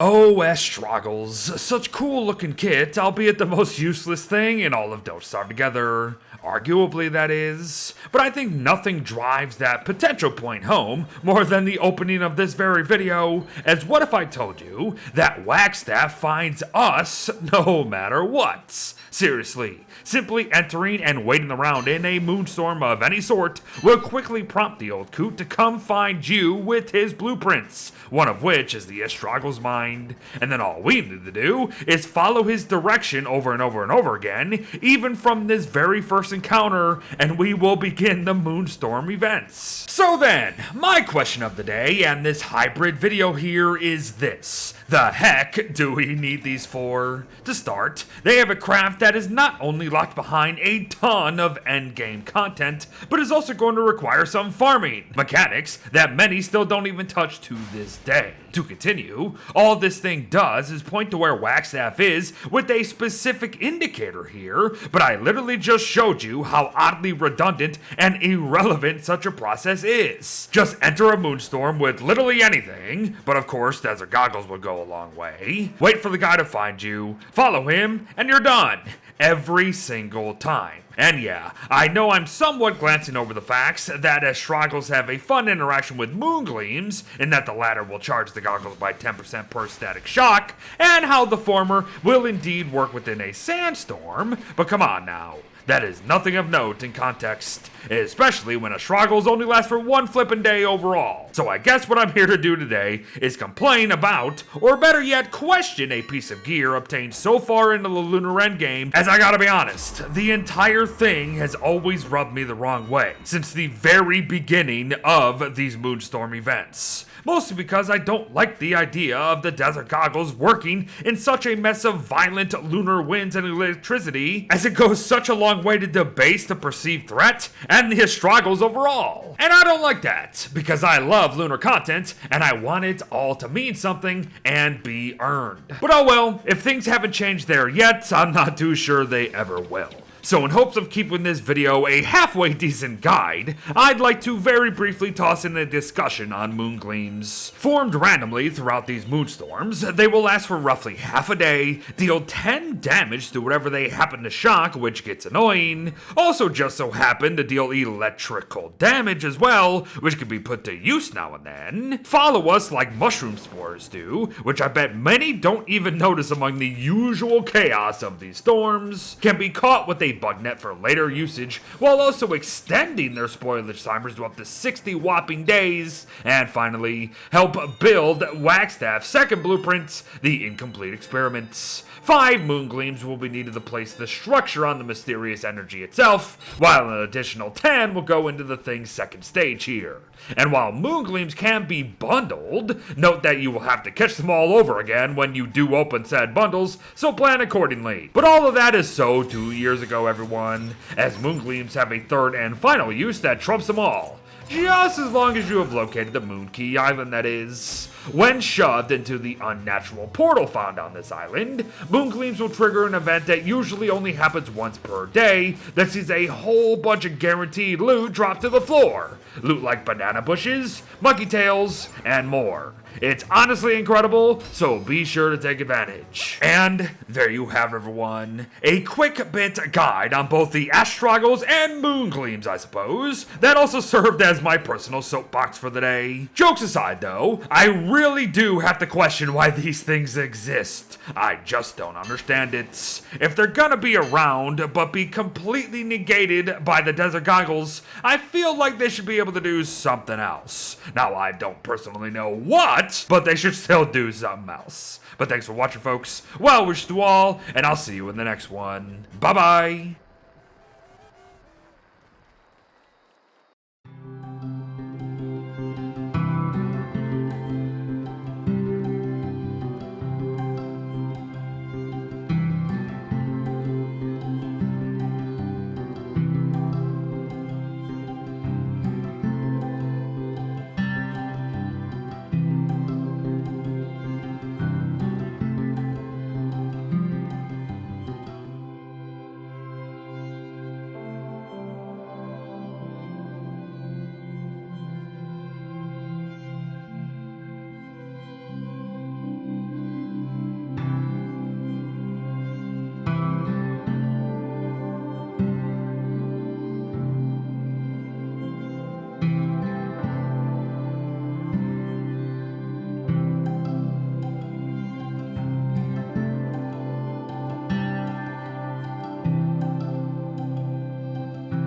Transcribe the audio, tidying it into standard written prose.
Oh, Astroggles, such cool looking kit, albeit the most useless thing in all of Don't Starve Together. Arguably, that is. But I think nothing drives that potential point home more than the opening of this very video, as what if I told you that Wagstaff finds us no matter what? Seriously, simply entering and waiting around in a moonstorm of any sort will quickly prompt the old coot to come find you with his blueprints, one of which is the Astroggles mind, and then all we need to do is follow his direction over and over and over again, even from this very first encounter, and we will begin the moonstorm events. So then, my question of the day and this hybrid video here is this: the heck do we need these for? To start, they have a craft that is not only locked behind a ton of endgame content, but is also going to require some farming mechanics that many still don't even touch to this day. To continue, all this thing does is point to where Wagstaff is with a specific indicator here, but I literally just showed you how oddly redundant and irrelevant such a process is. Just enter a moonstorm with literally anything, but of course desert goggles will go a long way. Wait for the guy to find you, follow him, and you're done. Every single time. And yeah, I know I'm somewhat glancing over the facts that Astroggles have a fun interaction with Moongleams, in that the latter will charge the goggles by 10% per static shock, and how the former will indeed work within a sandstorm, but come on now. That is nothing of note in context, especially when Astroggles only lasts for one flippin' day overall. So I guess what I'm here to do today is complain about, or better yet, question a piece of gear obtained so far into the lunar endgame, as I gotta be honest, the entire thing has always rubbed me the wrong way, since the very beginning of these moonstorm events. Mostly because I don't like the idea of the desert goggles working in such a mess of violent lunar winds and electricity, as it goes such a long way to debase the perceived threat and the Astroggles overall. And I don't like that, because I love lunar content, and I want it all to mean something and be earned. But oh well, if things haven't changed there yet, I'm not too sure they ever will. So in hopes of keeping this video a halfway decent guide, I'd like to very briefly toss in a discussion on Moongleams. Formed randomly throughout these moonstorms, they will last for roughly half a day, deal 10 damage to whatever they happen to shock, which gets annoying, also just so happen to deal electrical damage as well, which can be put to use now and then, follow us like mushroom spores do, which I bet many don't even notice among the usual chaos of these storms, can be caught with a bug net for later usage, while also extending their spoilage timers to up to 60 whopping days, and finally, help build Wagstaff's second blueprint, the incomplete experiments. 5 Moongleams will be needed to place the structure on the mysterious energy itself, while an additional 10 will go into the thing's second stage here. And while Moongleams can be bundled, note that you will have to catch them all over again when you do open said bundles, so plan accordingly. But all of that is so 2 years ago, everyone, as Moongleams have a third and final use that trumps them all. Just as long as you have located the Moon Key Island, that is. When shoved into the unnatural portal found on this island, Moongleams will trigger an event that usually only happens once per day that sees a whole bunch of guaranteed loot drop to the floor. Loot like banana bushes, monkey tails, and more. It's honestly incredible, so be sure to take advantage. And there you have it, everyone. A quick bit guide on both the Astroggles and Moongleams, I suppose, that also served as my personal soapbox for the day. Jokes aside, though, I really do have to question why these things exist. I just don't understand it. If they're gonna be around, but be completely negated by the desert goggles, I feel like they should be able to do something else. Now, I don't personally know what, but they should still do something else. But thanks for watching, folks. Well wishes to all, and I'll see you in the next one. Bye-bye.